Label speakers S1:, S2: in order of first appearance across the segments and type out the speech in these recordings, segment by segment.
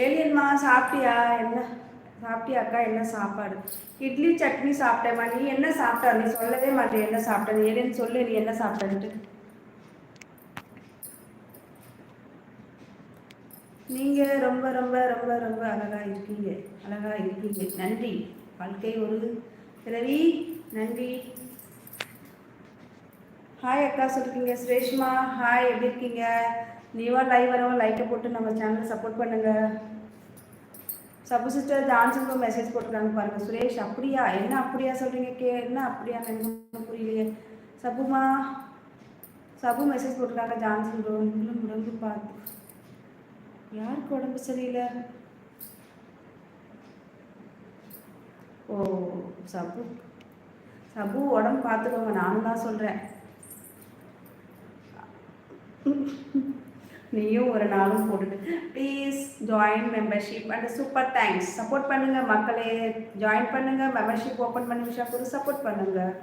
S1: ஏலியன்மா சாப்பிட்டியா? என்ன சாப்பிட்டியாக்கா? என்ன சாப்பாடு? இட்லி சட்னி சாப்பிட்டேம்மா. நீ என்ன சாப்பிட்ட? நீ சொல்லவே மாட்டேன் என்ன சாப்பிட்ட. ஏலியன் சொல்லு, நீ என்ன சாப்பிட்டன்ட்டு. நீங்கள் ரொம்ப ரொம்ப ரொம்ப ரொம்ப அழகாக இருக்கீங்க. அழகாக இருக்கீங்க. நன்றி. வாழ்க்கை ஒரு பிறவி. நன்றி. ஹாய் அக்கா சொல்லிருக்கீங்க. சுரேஷ்மா ஹாய், எப்படி இருக்கீங்க? நீவா லைவ் வரவங்க லைக்கை போட்டு நம்ம சேனலை சப்போர்ட் பண்ணுங்கள். சப்பு சிஸ்டர் ஜான்சனுக்கும் மெசேஜ் போட்டுருக்காங்க பாருங்கள். சுரேஷ் அப்படியா? என்ன அப்படியா சொல்கிறீங்க? என்ன அப்படியா? எனக்கு புரியலையே. சப்புமா சப்பு மெசேஜ் போட்டுருக்காங்க. ஜான்சன் ப்ரோ நீங்களும் உடம்பு பார்த்து. யாருக்கு உடம்பு சரியில்லை? ஓ சப்பு சப்பு உடம்பு பார்த்துக்கோங்க. நானும் தான் சொல்கிறேன். நீயும் ஒரு நாளும் போட்டுட்டு please join membership and super thanks. Support பண்ணுங்கள் மக்களே. ஜாயின் பண்ணுங்கள், மெம்பர்ஷிப் ஓப்பன் பண்ணி விஷயம் சப்போர்ட் பண்ணுங்கள்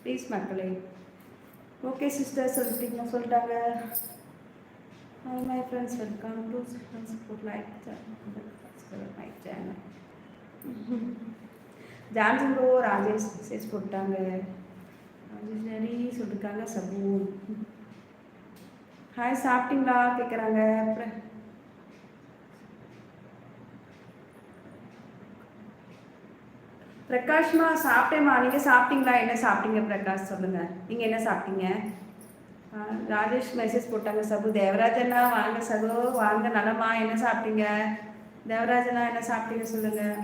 S1: ப்ளீஸ் மக்களே. ஓகே சிஸ்டர் சொல்லிட்டாங்க. Hi my friends, welcome to support like my channel. Johnson bro Rajesh message போட்டாங்க. ராஜேஷ் நடி சொல்லிருக்காங்க. சபு ஹாய் சாப்பிட்டீங்களா கேட்குறாங்க. பிரகாஷ்மா சாப்பிட்டேம்மா. நீங்கள் சாப்பிட்டீங்களா? என்ன சாப்பிட்டீங்க பிரகாஷ் சொல்லுங்கள். நீங்கள் என்ன சாப்பிட்டீங்க? ராஜேஷ் மெசேஜ் போட்டாங்க. சபு தேவராஜனா வாங்க சகோ வாங்க. நலமா? என்ன சாப்பிட்டீங்க தேவராஜனா? என்ன சாப்பிட்டீங்க சொல்லுங்கள்.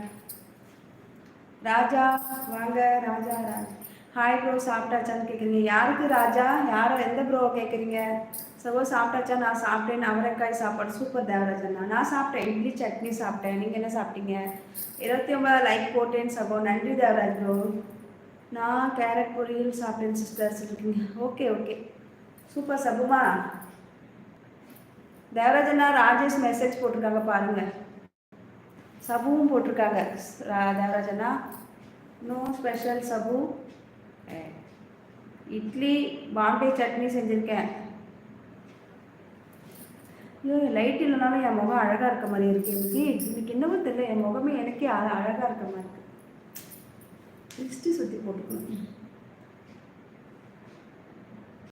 S1: ராஜா வாங்க. ராஜா ஹாய் ப்ரோ சாப்பிட்டாச்சான்னு கேட்குறீங்க. யாருக்கு ராஜா? யாரோ எந்த ப்ரோ கேட்குறீங்க? சகோ சாப்பிட்டாச்சா? நான் சாப்பிட்டேன். அவரைக்காய் சாப்பாடு சூப்பர் தேவராஜனா. நான் சாப்பிட்டேன் இட்லி சட்னி சாப்பிட்டேன். நீங்கள் என்ன சாப்பிட்டீங்க? 29 லைக் போட்டேன் சகோ. நன்றி தேவராஜ் ப்ரோ. நான் கேரட் பொரியல் சாப்பிட்டேன் சிஸ்டர் சொல்லிருக்கீங்க. ஓகே ஓகே சூப்பர் சபுமா. தேவராஜனா ராஜேஷ் மெசேஜ் போட்டிருக்காங்க பாருங்க. சபுவும் போட்டிருக்காங்க. தேவராஜனா நோ ஸ்பெஷல் சபு. இட்லி பாம்பே சட்னி செஞ்சுருக்கேன். ஐயோ லைட் இல்லைனாலும் என் முகம் அழகாக இருக்க மாதிரி இருக்கு. இன்னைக்கு என்னவோ தெரியல, என் முகமே எனக்கே அழகாக இருக்க மாதிரி இருக்கு. லிஸ்ட்டு சுற்றி போட்டுக்கணும்.